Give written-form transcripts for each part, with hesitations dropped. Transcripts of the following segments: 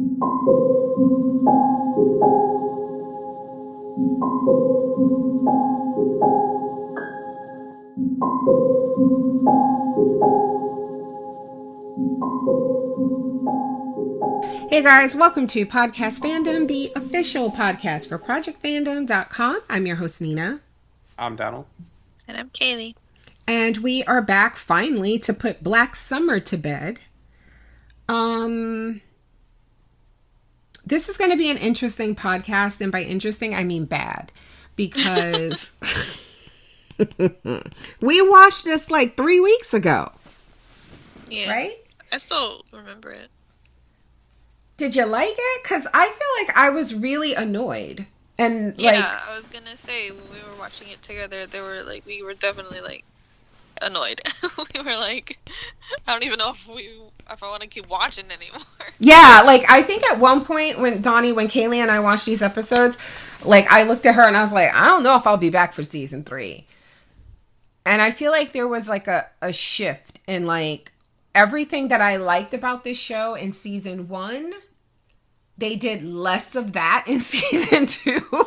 Hey guys, welcome to Podcast Fandom, the official podcast for ProjectFandom.com. I'm your host, Nina. I'm Donald. And I'm Kaylee. And we are back finally to put Black Summer to bed. This is going to be an interesting podcast, and by interesting, I mean bad. Because we watched this like 3 weeks ago. Yeah. Right? I still remember it. Did you like it? Because I feel like I was really annoyed. And yeah, I was gonna say when we were watching it together, we were definitely annoyed. We were like, I don't even know if I want to keep watching anymore. Yeah, I think at one point when Kaylee and I watched these episodes, I looked at her and I was like, I don't know if I'll be back for season 3. And I feel like there was a shift in everything that I liked about this show in season 1. They did less of that in season 2.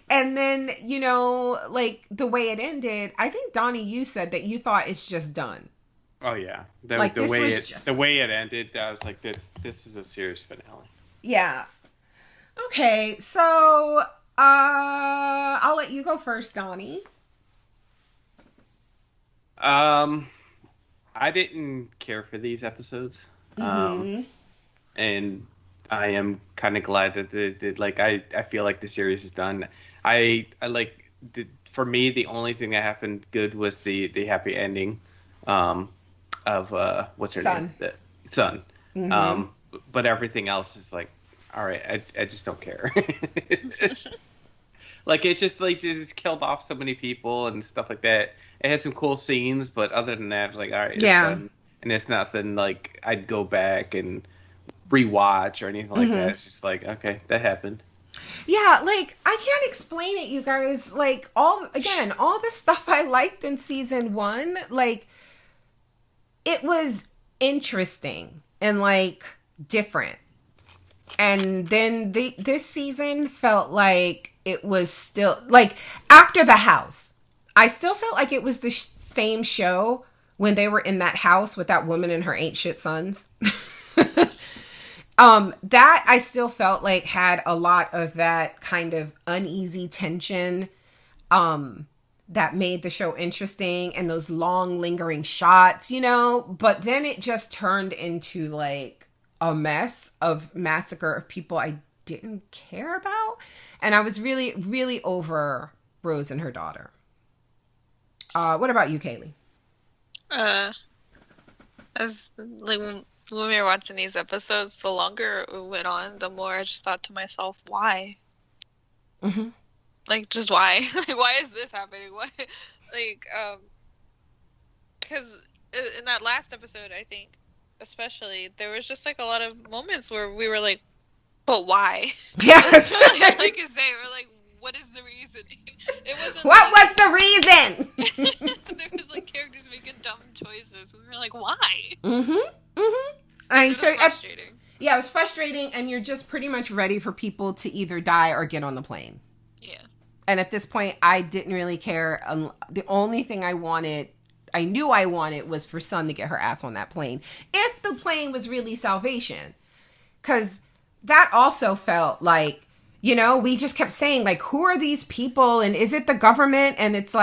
And then, the way it ended, I think, Donnie, you said that you thought it's just done. Oh, yeah. The way it ended, I was like, this is a serious finale. Yeah. Okay, so I'll let you go first, Donnie. I didn't care for these episodes. Mm-hmm. And I am kind of glad that they did. I feel like the series is done. For me, the only thing that happened good was the happy ending of what's her name? The Sun. Mm-hmm. But everything else is all right, I just don't care. It just killed off so many people and stuff like that. It had some cool scenes, but other than that, I was like, all right, it's done. And it's nothing I'd go back and rewatch or anything like that. It's just okay, that happened. Yeah, I can't explain it, you guys. All the stuff I liked in season 1, it was interesting and different. And then this season felt like it was still after the house. I still felt like it was the same show when they were in that house with that woman and her ain't shit sons. That I still felt had a lot of that kind of uneasy tension that made the show interesting, and those long lingering shots, but then it just turned into a mess of massacre of people I didn't care about, and I was really, really over Rose and her daughter. What about you, Kaylee? As when we were watching these episodes, the longer it went on, the more I just thought to myself, why? Mm-hmm. Just why? Why is this happening? Why? Because in that last episode, I think, especially, there was just a lot of moments where we were like, but why? Yeah. That's what I can say. We're what is the reason? It wasn't. What was the reason? There was characters making dumb choices. We were why? Mm-hmm. Mm-hmm. It was frustrating. Yeah, it was frustrating, and you're just pretty much ready for people to either die or get on the plane. Yeah. And at this point, I didn't really care. The only thing I knew I wanted, was for Sun to get her ass on that plane. If the plane was really salvation. Because that also felt we just kept saying, who are these people? And is it the government? And it's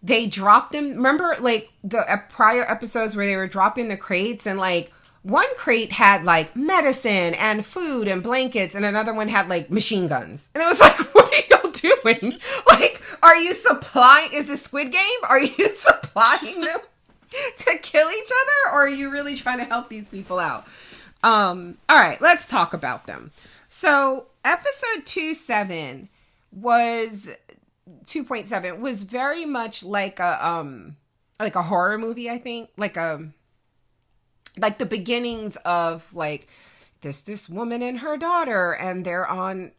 they dropped them. Remember, the prior episodes where they were dropping the crates, and one crate had medicine and food and blankets, and another one had machine guns. And it was what are y'all doing? Are you supplying? Is this Squid Game? Are you supplying them to kill each other, or are you really trying to help these people out? All right, let's talk about them. So episode 2.7 was 2.7 was very much like a horror movie, I think. The beginnings of this woman and her daughter, and they're on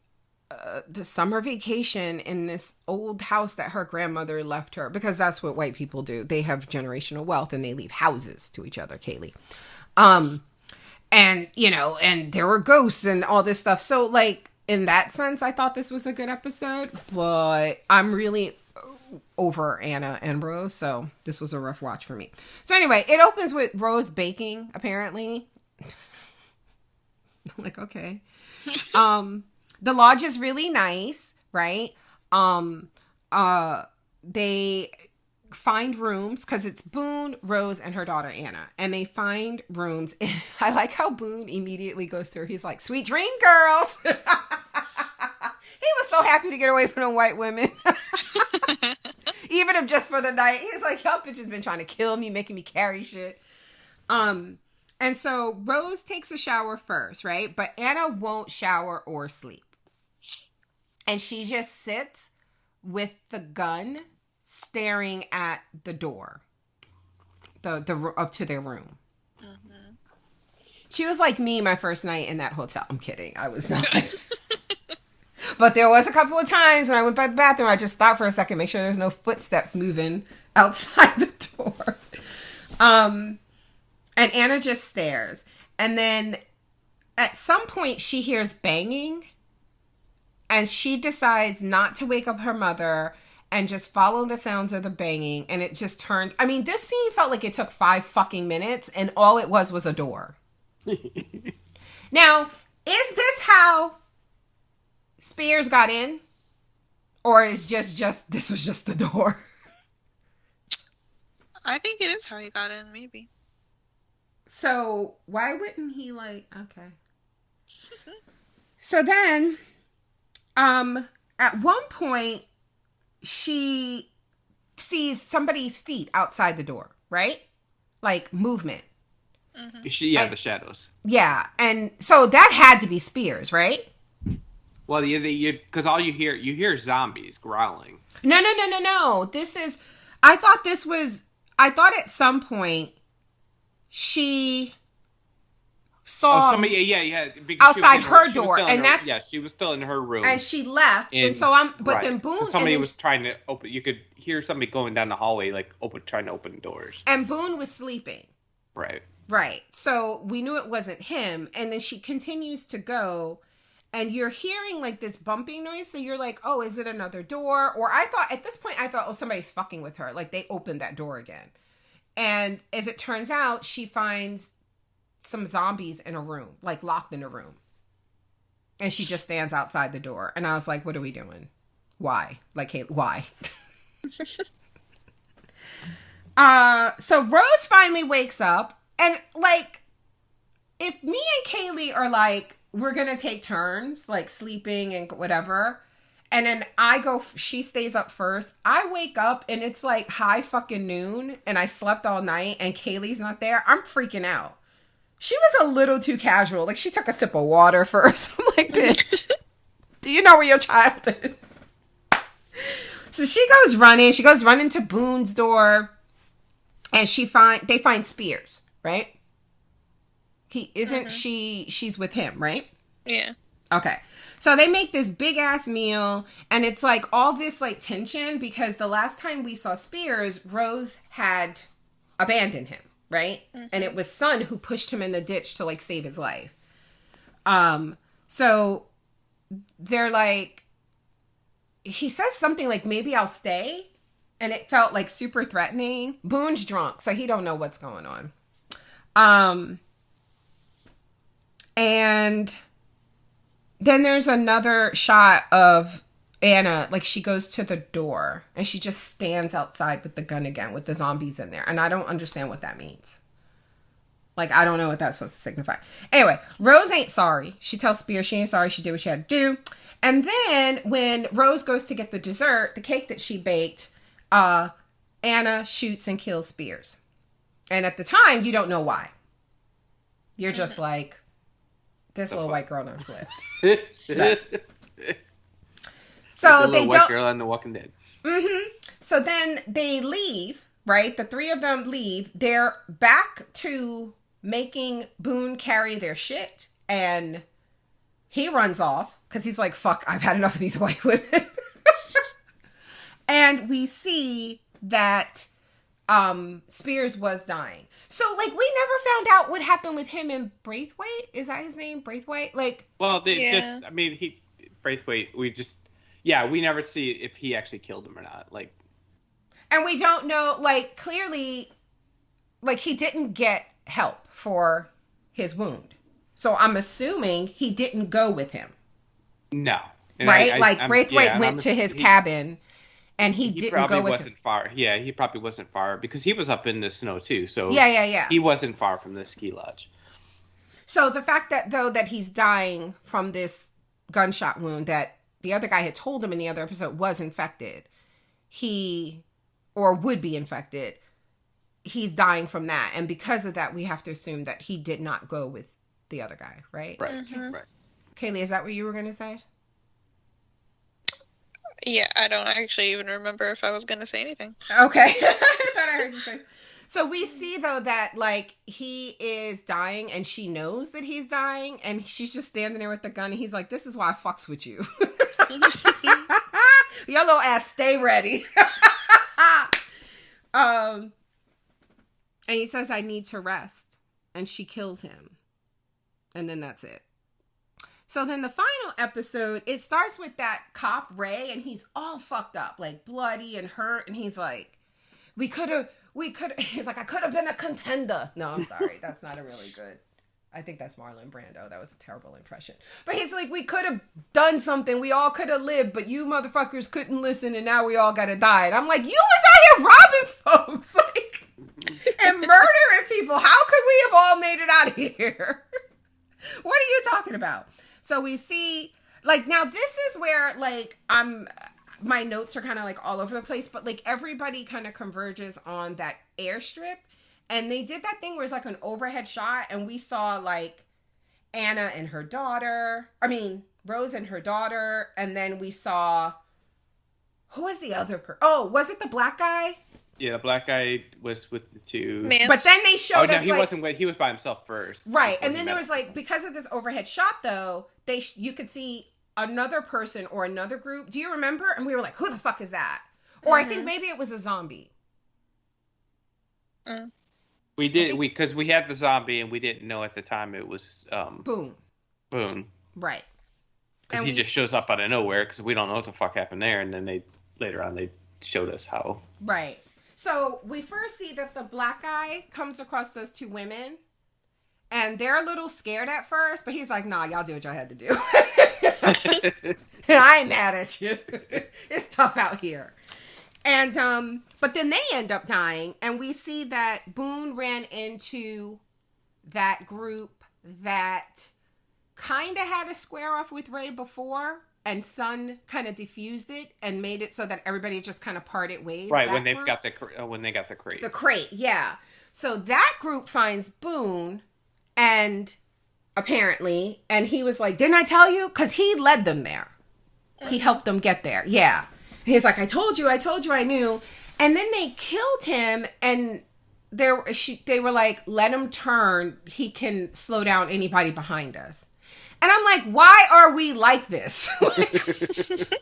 the summer vacation in this old house that her grandmother left her, because that's what white people do. They have generational wealth and they leave houses to each other, Kaylee. And, you know, and there were ghosts and all this stuff. So, like, in that sense, I thought this was a good episode. But I'm really over Anna and Rose. So this was a rough watch for me. So anyway, it opens with Rose baking, apparently. I'm like, okay. The lodge is really nice, right? They find rooms because it's Boone, Rose, and her daughter Anna, and they find rooms. And I like how Boone immediately goes through. He's like, "Sweet dream, girls." He was so happy to get away from the white women, even if just for the night. He's like, "Y'all bitches been trying to kill me, making me carry shit." And so Rose takes a shower first, right? But Anna won't shower or sleep, and she just sits with the gun staring at the door, the up to their room. Mm-hmm. She was like me my first night in that hotel. I'm kidding. I was not. But there was a couple of times when I went by the bathroom, I just stopped for a second, make sure there's no footsteps moving outside the door. And Anna just stares. And then at some point she hears banging, and she decides not to wake up her mother and just follow the sounds of the banging. And it just turned... I mean, this scene felt like it took 5 fucking minutes, and all it was a door. Now, is this how Spears got in? Or is just this was just the door? I think it is how he got in, maybe. So, why wouldn't he, like... Okay. So then, at one point, she sees somebody's feet outside the door, right? Like, movement. Mm-hmm. The shadows. Yeah, and so that had to be Spears, right? Well, because all you hear zombies growling. No. This is... I thought at some point she saw somebody, outside her door, and that's she was still in her room, and she left, and so then Boone, somebody was trying to open. You could hear somebody going down the hallway, like trying to open doors, and Boone was sleeping. Right. So we knew it wasn't him, and then she continues to go, and you're hearing like this bumping noise. So you're like, oh, is it another door? Or at this point, I thought, oh, somebody's fucking with her. Like they opened that door again. And as it turns out, she finds some zombies in a room, like locked in a room. And she just stands outside the door. And I was like, what are we doing? Why? Like, hey, why? So Rose finally wakes up. And, like, if me and Kaylee are like, we're going to take turns, like, sleeping and whatever, and then she stays up first, I wake up and it's, like, high fucking noon, and I slept all night, and Kaylee's not there, I'm freaking out. She was a little too casual. Like, she took a sip of water first. I'm like, bitch, do you know where your child is? So she goes running to Boone's door, and they find Spears. Right? She's with him, right? Yeah. Okay. So they make this big ass meal, and it's like all this like tension because the last time we saw Spears, Rose had abandoned him, right? Mm-hmm. And it was Sun who pushed him in the ditch to like save his life. So they're like, he says something like, maybe I'll stay. And it felt like super threatening. Boone's drunk, so he don't know what's going on. And then there's another shot of Anna, like she goes to the door and she just stands outside with the gun again with the zombies in there. And I don't understand what that means. Like, I don't know what that's supposed to signify. Anyway, Rose ain't sorry. She tells Spears she ain't sorry. She did what she had to do. And then when Rose goes to get the dessert, the cake that she baked, Anna shoots and kills Spears. And at the time, you don't know why. You're just like, this little white girl done flipped. So they don't. White girl on The Walking Dead. Mm-hmm. So then they leave, right? The three of them leave. They're back to making Boone carry their shit, and he runs off because he's like, "Fuck! I've had enough of these white women." And we see that Spears was dying. So, like, we never found out what happened with him and Braithwaite. Is that his name? Braithwaite? Like, well, Braithwaite, we never see if he actually killed him or not. Like, and we don't know, like, clearly, like, he didn't get help for his wound. So I'm assuming he didn't go with him. No. And right? Braithwaite went to his cabin. And he didn't go with wasn't him. Far. Yeah, he probably wasn't far because he was up in the snow too. So yeah. He wasn't far from the ski lodge. So the fact that he's dying from this gunshot wound that the other guy had told him in the other episode was infected, or would be infected, he's dying from that, and because of that, we have to assume that he did not go with the other guy, right? Right. Mm-hmm. Right. Kaylee, is that what you were going to say? Yeah, I don't actually even remember if I was going to say anything. Okay. I thought I heard you say. So we see, though, that, like, he is dying, and she knows that he's dying, and she's just standing there with the gun, and he's like, this is why I fucks with you. Your little ass, stay ready. And he says, I need to rest. And she kills him. And then that's it. So then the final episode, it starts with that cop, Ray, and he's all fucked up, like bloody and hurt. And he's like, he's like, I could have been a contender. No, I'm sorry. That's not a really good. I think that's Marlon Brando. That was a terrible impression. But he's like, we could have done something. We all could have lived, but you motherfuckers couldn't listen, and now we all gotta die. And I'm like, you was out here robbing folks, like, and murdering people. How could we have all made it out of here? What are you talking about? So we see, like, now this is where, like, my notes are kind of, like, all over the place, but, like, everybody kind of converges on that airstrip. And they did that thing where it's, like, an overhead shot, and we saw, like, Anna and her daughter. Rose and her daughter. And then we saw, who was the other person? Oh, was it the black guy? Yeah, the black guy was with the two. Mance. But then they showed us, he wasn't. He was by himself first. Right, and then there was, like, because of this overhead shot, though, you could see another person or another group. Do you remember? And we were like, who the fuck is that? Or I think maybe it was a zombie. We did, because we had the zombie, and we didn't know at the time it was Boone. Right. Because he just shows up out of nowhere, because we don't know what the fuck happened there, and then later on they showed us how. Right. So we first see that the black guy comes across those two women, and they're a little scared at first, but he's like, nah, y'all do what y'all had to do. I ain't mad at you. It's tough out here. And, but then they end up dying, and we see that Boone ran into that group that kind of had a square off with Ray before, and Sun kind of diffused it and made it so that everybody just kind of parted ways. Right, when they got the crate. The crate, yeah. So that group finds Boone, and apparently, and he was like, didn't I tell you? Because he led them there. He helped them get there, yeah. He's like, I told you I knew. And then they killed him, and they were like, let him turn. He can slow down anybody behind us. And I'm like, why are we like this? Like,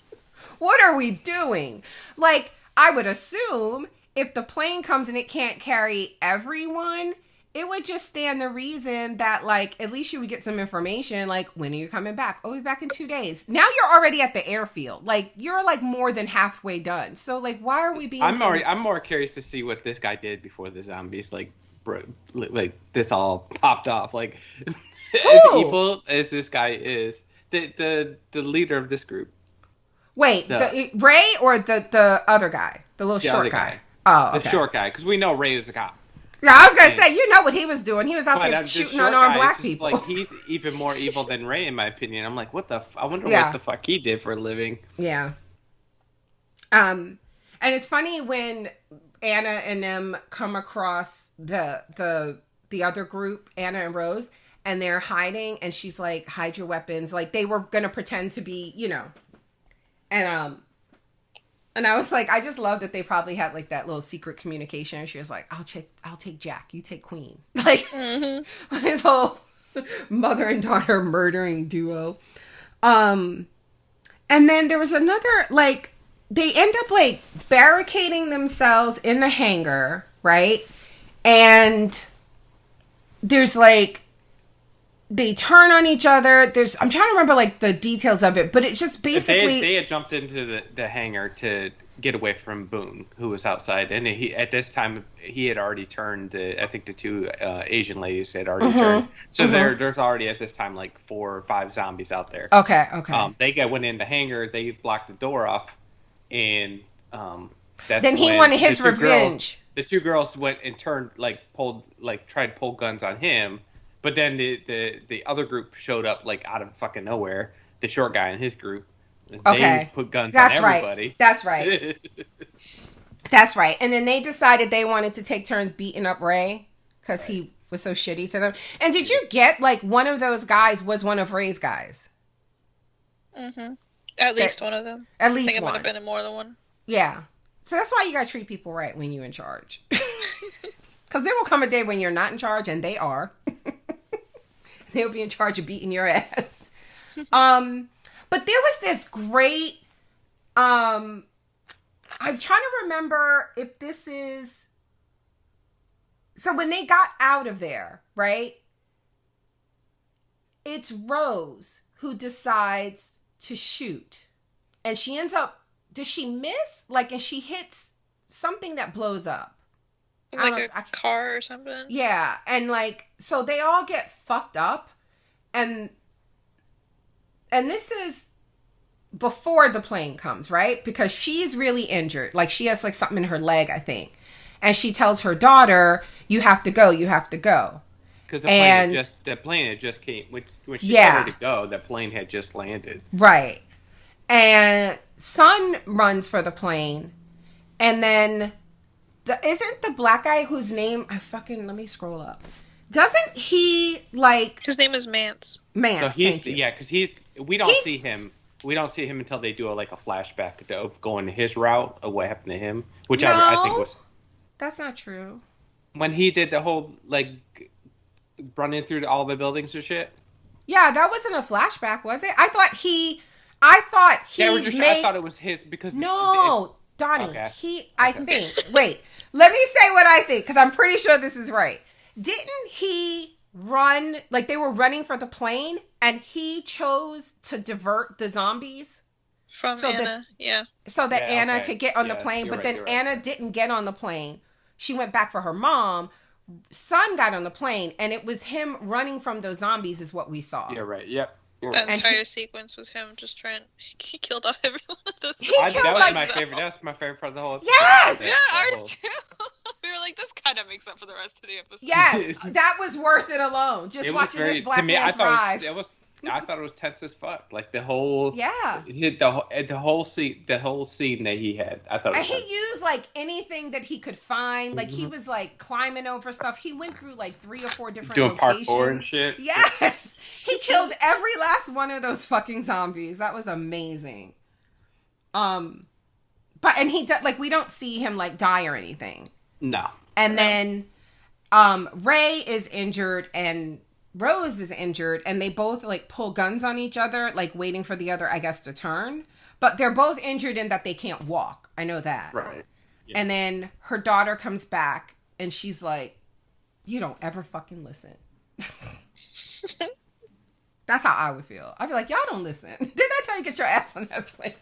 what are we doing? Like, I would assume if the plane comes and it can't carry everyone, it would just stand the reason that, like, at least you would get some information, like, when are you coming back? Oh, we'll be back in 2 days. Now you're already at the airfield. Like, you're, like, more than halfway done. So, like, why are we being I'm more curious to see what this guy did before the zombies, like this all popped off. Like, as evil as this guy is, the leader of this group. Wait, the Ray or the other guy? The little short guy? Oh, okay. The short guy, because we know Ray is a cop. Yeah, I was going to say, you know what he was doing. He was out there shooting unarmed black people. Like, he's even more evil than Ray, in my opinion. I'm like, I wonder what the fuck he did for a living. Yeah. And it's funny when Anna and them come across the other group, Anna and Rose, and they're hiding, and she's like, hide your weapons. Like, they were going to pretend to be, you know. And I was like, I just love that they probably had, like, that little secret communication. She was like, I'll take Jack, you take Queen. Like, his whole mother and daughter murdering duo. And then there was another, like, they end up, like, barricading themselves in the hangar. right? And there's like, they turn on each other. I'm trying to remember like the details of it, but it just basically they had jumped into the hangar to get away from Boone, who was outside, and at this time he had already turned. I think the two Asian ladies had already turned. So there's already at this time like 4 or 5 zombies out there. Okay. They went in the hangar. They blocked the door off, and then he wanted his revenge. The two girls went and turned tried to pull guns on him. But then the other group showed up like out of fucking nowhere. The short guy and his group. They put guns on everybody. Right. That's right. That's right. And then they decided they wanted to take turns beating up Ray because he was so shitty to them. And did you get like one of those guys was one of Ray's guys? Mm-hmm. At least one of them. At least I think one. it might have been more than one. Yeah. So that's why you gotta treat people right when you're in charge. Because there will come a day when you're not in charge, and they are. They'll be in charge of beating your ass. But there was this great, I'm trying to remember if this is, so when they got out of there, right? It's Rose who decides to shoot. And she ends up, does she miss? Like, and she hits something that blows up. Like a car or something? Yeah. And like, so they all get fucked up. And this is before the plane comes, right? Because she's really injured. Like, she has like something in her leg, I think. And she tells her daughter, you have to go. Because the plane had just came. When she told her to go, the plane had just landed. Right. And Son runs for the plane. And then, isn't the black guy whose name, let me scroll up. Doesn't he, like... His name is Mance. Mance, so because we don't see him. We don't see him until they do a flashback of going his route of what happened to him. Which I think was... That's not true. When he did the whole, running through all the buildings or shit? Yeah, that wasn't a flashback, was it? I thought he I thought it was his because... No, Donnie, I think... Wait, let me say what I think, because I'm pretty sure this is right. Didn't he run, they were running for the plane, and he chose to divert the zombies? From Anna, So that Anna could get on the plane, but then Anna didn't get on the plane. She went back for her mom. Son got on the plane, and it was him running from those zombies is what we saw. You're right, yep. The entire sequence was him just he killed off everyone. That was my favorite. That's my favorite part of the whole episode. Yes! Yeah, ours too. We were like, this kind of makes up for the rest of the episode. Yes, that was worth it alone. Just watching this black man thrive. I thought it was tense as fuck. Like the whole the whole scene that he had. I thought. And he used anything that he could find. Like he was climbing over stuff. He went through 3 or 4 different doing locations. Parkour and shit. Yes, he killed every last one of those fucking zombies. That was amazing. But he we don't see him die or anything. No. And then Ray is injured and Rose is injured, and they both pull guns on each other, waiting for the other, I guess, to turn. But they're both injured in that they can't walk. I know that. Right. Yeah. And then her daughter comes back, and she's like, "You don't ever fucking listen." That's how I would feel. I'd be like, "Y'all don't listen. Didn't I tell you to get your ass on that plane?"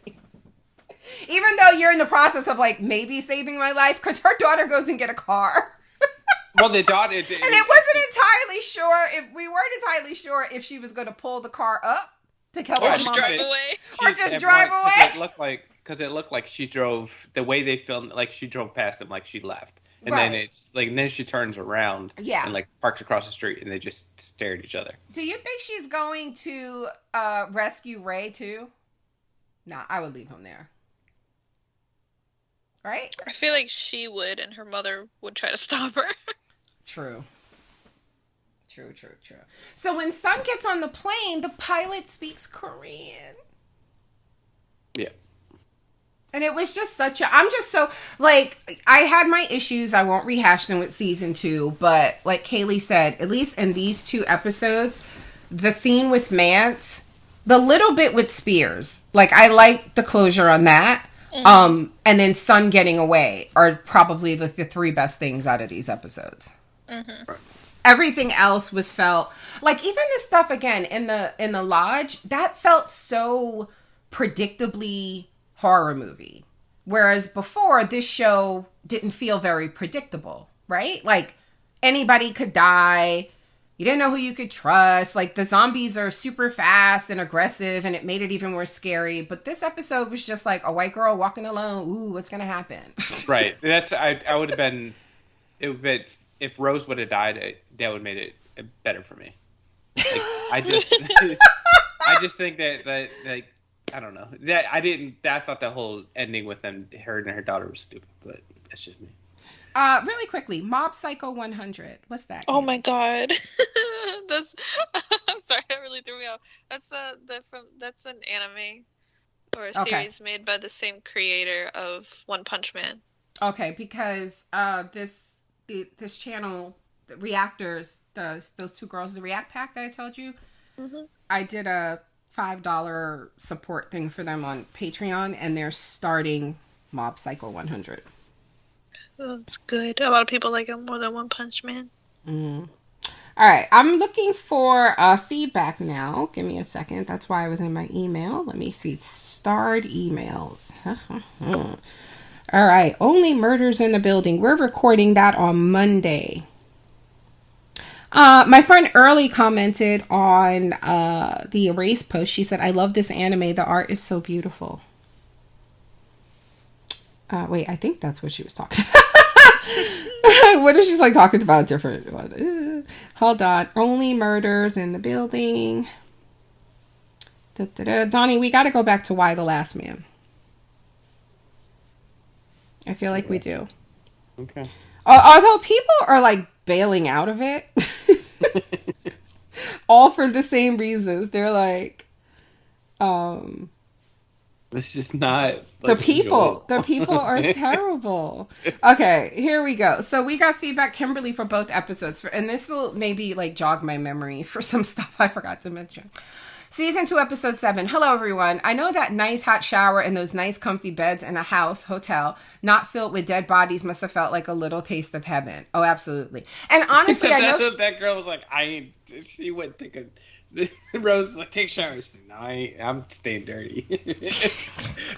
Even though you're in the process of maybe saving my life, because her daughter goes and get a car. Well, the daughter... and it wasn't entirely sure we weren't entirely sure if she was going to pull the car up to help her mom. Drive away. Or just drive away. Because it looked like she drove, the way they filmed, she drove past him, she left. And right. then it's, then she turns around. Yeah. And, parks across the street, and they just stare at each other. Do you think she's going to rescue Ray, too? Nah, I would leave him there. Right? I feel like she would, and her mother would try to stop her. True. So when Son gets on the plane, the pilot speaks Korean. Yeah. And it was just I'm just so, I had my issues. I won't rehash them with season 2, but like Kaylee said, at least in these 2 episodes, the scene with Mance, the little bit with Spears, I like the closure on that. And then Sun getting away are probably the three best things out of these episodes. Mm-hmm. Everything else was felt like, even the stuff again in the lodge, that felt so predictably horror movie. Whereas before, this show didn't feel very predictable, right? Like, anybody could die. You didn't know who you could trust. Like, the zombies are super fast and aggressive, and it made it even more scary. But this episode was just like a white girl walking alone. Ooh, what's gonna happen? Right. I would have been. It would be, if Rose would have died, that would have made it better for me. Like, I just think that like, I don't know. I thought the whole ending with her and her daughter was stupid, but that's just me. Really quickly, Mob Psycho 100. What's that? Oh my god, that's. I'm sorry, that really threw me off. That's that's an anime or a series made by the same creator of One Punch Man. Okay, because this channel, the Reactors, those two girls, the React Pack that I told you, I did a $5 support thing for them on Patreon, and they're starting Mob Psycho 100. Oh, that's good. A lot of people like it more than One Punch Man. All right, I'm looking for feedback now. Give me a second. That's why I was in my email. Let me see. Starred emails. All right, only murders in the building. We're recording that on Monday. My friend Early commented on the Erase post. She said, I love this anime. The art is so beautiful. Wait, I think that's what she was talking about. What if she's like talking about a different one? Hold on. Only murders in the building. Donnie, we got to go back to Why the Last Man. I feel like we do. Okay. Although people are like bailing out of it. All for the same reasons. They're like, it's just not the people are terrible. Okay, here we go. So we got feedback, Kimberly, for both episodes, and this will maybe like jog my memory for some stuff I forgot to mention. Season 2, episode 7. Hello, everyone. I know that nice hot shower and those nice comfy beds in a hotel not filled with dead bodies must have felt like a little taste of heaven. Oh, absolutely. And honestly, I know that girl was like, she wouldn't take a. Rose was like, take showers. No, I'm staying dirty.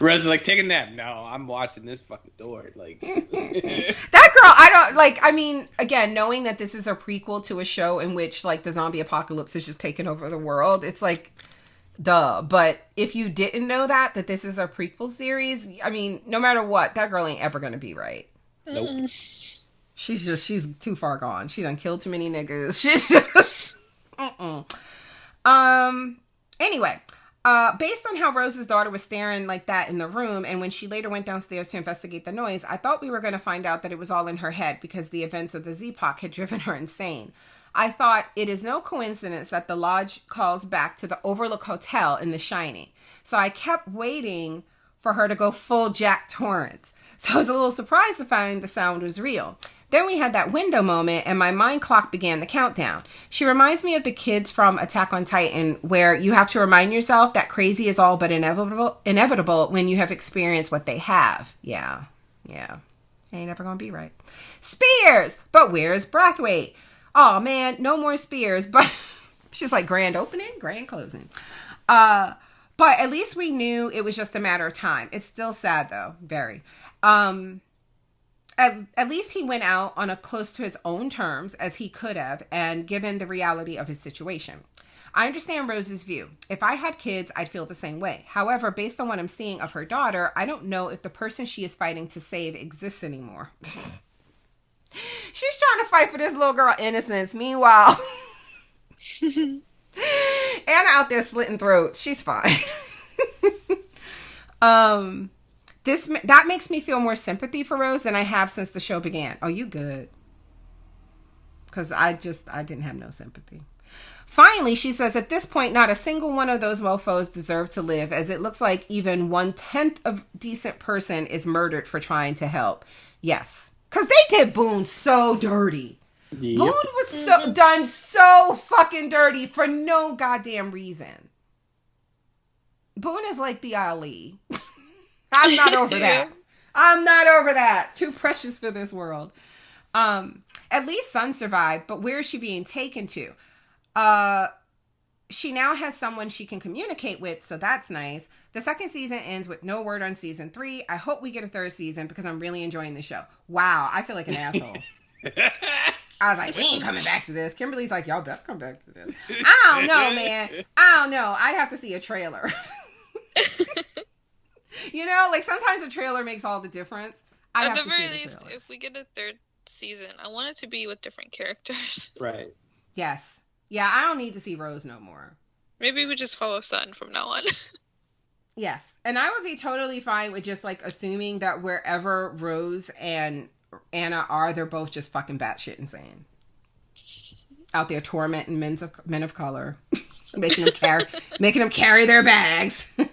Rose was like, take a nap. No, I'm watching this fucking door. Like that girl, I don't like. I mean, again, knowing that this is a prequel to a show in which like the zombie apocalypse is just taking over the world, it's like, duh. But if you didn't know that this is a prequel series, I mean, no matter what, that girl ain't ever gonna be right. Nope. She's too far gone. She done killed too many niggas. She's just. Anyway, based on how Rose's daughter was staring like that in the room, and when she later went downstairs to investigate the noise, I thought we were going to find out that it was all in her head because the events of the Z-Pac had driven her insane. I thought it is no coincidence that the lodge calls back to the Overlook Hotel in The Shining. So I kept waiting for her to go full Jack Torrance. So I was a little surprised to find the sound was real. Then we had that window moment, and my mind clock began the countdown. She reminds me of the kids from Attack on Titan, where you have to remind yourself that crazy is all but inevitable when you have experienced what they have. Yeah. Ain't never gonna be right. Spears! But where's Brathwaite? Oh, man, no more Spears. But she's like, grand opening, grand closing. But at least we knew it was just a matter of time. It's still sad, though. Very. At least he went out on a close to his own terms as he could have, and given the reality of his situation. I understand Rose's view. If I had kids, I'd feel the same way. However, based on what I'm seeing of her daughter, I don't know if the person she is fighting to save exists anymore. She's trying to fight for this little girl innocence. Meanwhile, Anna out there slitting throats. She's fine. That makes me feel more sympathy for Rose than I have since the show began. Oh, you good? Because I didn't have no sympathy. Finally, she says, at this point, not a single one of those mofos deserve to live, as it looks like even 1/10 of decent person is murdered for trying to help. Yes. Because they did Boone so dirty. Yep. Boone was done so fucking dirty for no goddamn reason. Boone is like the Ali I'm not over that. I'm not over that. Too precious for this world. At least Sun survived, but where is she being taken to? She now has someone she can communicate with, so that's nice. The second season ends with no word on season 3. I hope we get a third season because I'm really enjoying the show. Wow, I feel like an asshole. I was like, we ain't coming back to this. Kimberly's like, y'all better come back to this. I don't know, man. I don't know. I'd have to see a trailer. You know, like sometimes a trailer makes all the difference. At the very least, if we get a third season, I want it to be with different characters. Right. Yes. Yeah, I don't need to see Rose no more. Maybe we just follow Sun from now on. Yes. And I would be totally fine with just like assuming that wherever Rose and Anna are, they're both just fucking batshit insane. Out there tormenting men of color. making them carry their bags. So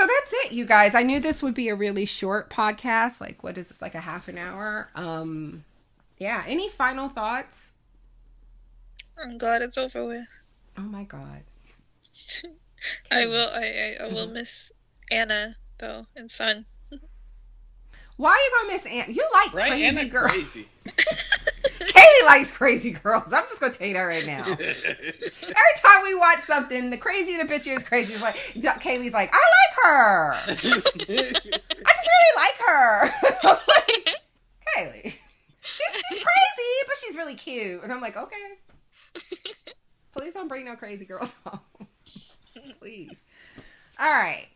that's it, you guys. I knew this would be a really short podcast. Like, what is this, like a half an hour? Yeah. Any final thoughts? I'm glad it's over with. Oh my God. I will miss Anna though and Sun. Why are you gonna miss Anna? You like crazy girls. Crazy. Katie likes crazy girls. I'm just gonna tell you that right now. Every time we watch something, the crazy the bitch is crazy. It's like Kaylee's like, I like her. I just really like her. I'm like, Kaylee, she's crazy, but she's really cute. And I'm like, okay. Please don't bring no crazy girls home. Please. All right.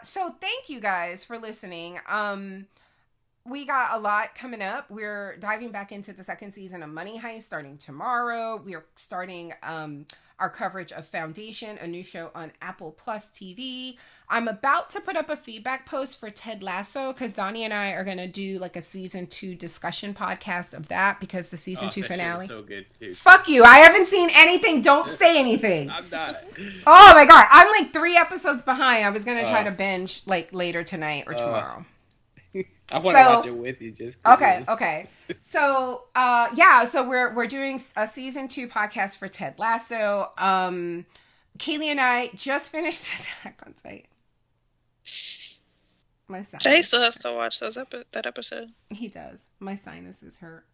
So thank you guys for listening. We got a lot coming up. We're diving back into the second season of Money Heist starting tomorrow. We are starting our coverage of Foundation, a new show on Apple Plus TV. I'm about to put up a feedback post for Ted Lasso because Donnie and I are going to do like a season 2 discussion podcast of that because the season 2 finale. So good too. Fuck you. I haven't seen anything. Don't say anything. I'm not. Oh my God. I'm like 3 episodes behind. I was going to try to binge like later tonight or tomorrow. I want to watch it with you just Okay. So, so we're doing a season 2 podcast for Ted Lasso. Kaylee and I just finished Attack on Titan. My sinus. Jay still has to watch that episode. He does. My sinuses hurt.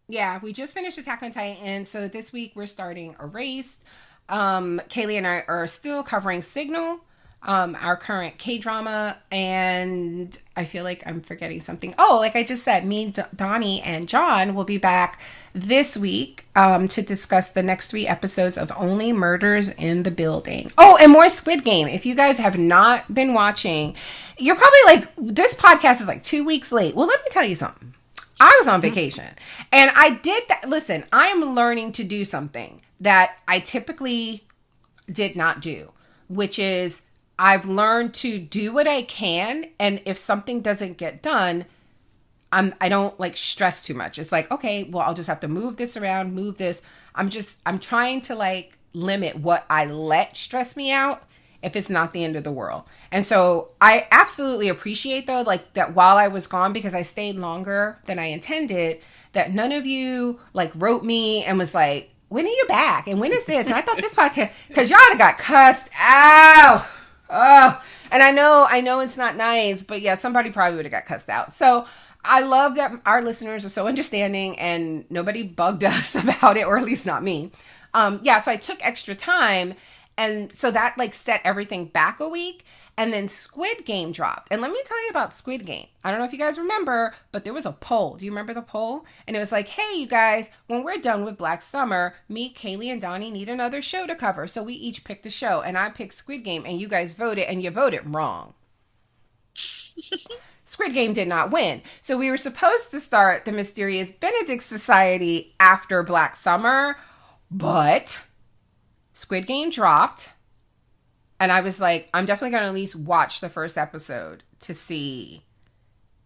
Yeah, we just finished Attack on Titan, so this week we're starting Erased. Kaylee and I are still covering Signal, our current K-drama, and I feel like I'm forgetting something. Oh, like I just said, me, Donnie, and John will be back this week to discuss the next 3 episodes of Only Murders in the Building. Oh, and more Squid Game. If you guys have not been watching, you're probably like, this podcast is like 2 weeks late. Well, let me tell you something. I was on vacation, and I did that. Listen, I am learning to do something that I typically did not do, which is I've learned to do what I can, and if something doesn't get done, I don't like stress too much. It's like, okay, well, I'll just have to move this around, move this. I'm trying to like limit what I let stress me out if it's not the end of the world. And so I absolutely appreciate though, like that while I was gone, because I stayed longer than I intended, that none of you like wrote me and was like, when are you back? And when is this? And I thought this podcast, because y'all got cussed out. Oh, and I know it's not nice, but yeah, somebody probably would have got cussed out. So I love that our listeners are so understanding and nobody bugged us about it, or at least not me. So I took extra time, and so that like set everything back a week. And then Squid Game dropped. And let me tell you about Squid Game. I don't know if you guys remember, but there was a poll. Do you remember the poll? And it was like, hey, you guys, when we're done with Black Summer, me, Kaylee, and Donnie need another show to cover. So we each picked a show. And I picked Squid Game. And you guys voted. And you voted wrong. Squid Game did not win. So we were supposed to start the Mysterious Benedict Society after Black Summer. But Squid Game dropped. And I was like, I'm definitely going to at least watch the first episode to see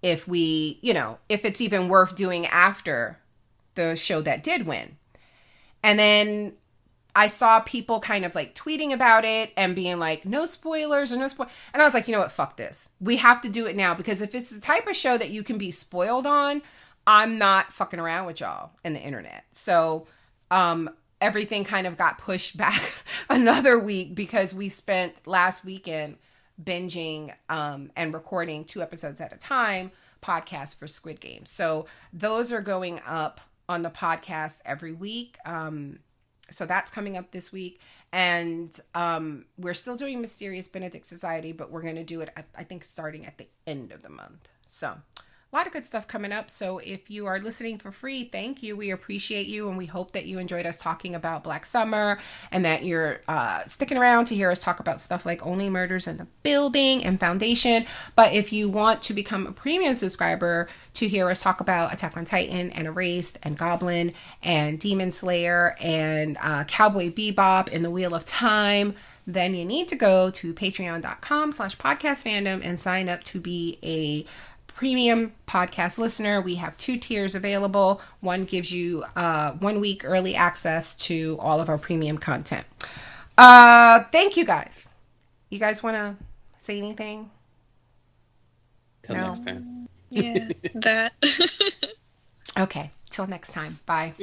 if if it's even worth doing after the show that did win. And then I saw people kind of like tweeting about it and being like, no spoilers or no spoil. And I was like, you know what? Fuck this. We have to do it now, because if it's the type of show that you can be spoiled on, I'm not fucking around with y'all in the internet. So, everything kind of got pushed back another week because we spent last weekend binging and recording 2 episodes at a time podcast for Squid Game. So those are going up on the podcast every week. So that's coming up this week. And we're still doing Mysterious Benedict Society, but we're going to do it, I think, starting at the end of the month. So a lot of good stuff coming up. So if you are listening for free, thank you. We appreciate you. And we hope that you enjoyed us talking about Black Summer and that you're sticking around to hear us talk about stuff like Only Murders in the Building and Foundation. But if you want to become a premium subscriber to hear us talk about Attack on Titan and Erased and Goblin and Demon Slayer and Cowboy Bebop and The Wheel of Time, then you need to go to patreon.com/podcastfandom and sign up to be a premium podcast listener. We have 2 tiers available. One gives you 1 week early access to all of our premium content. Thank you guys. You guys want to say anything? Till next time. Yeah, that. Okay. Till next time. Bye.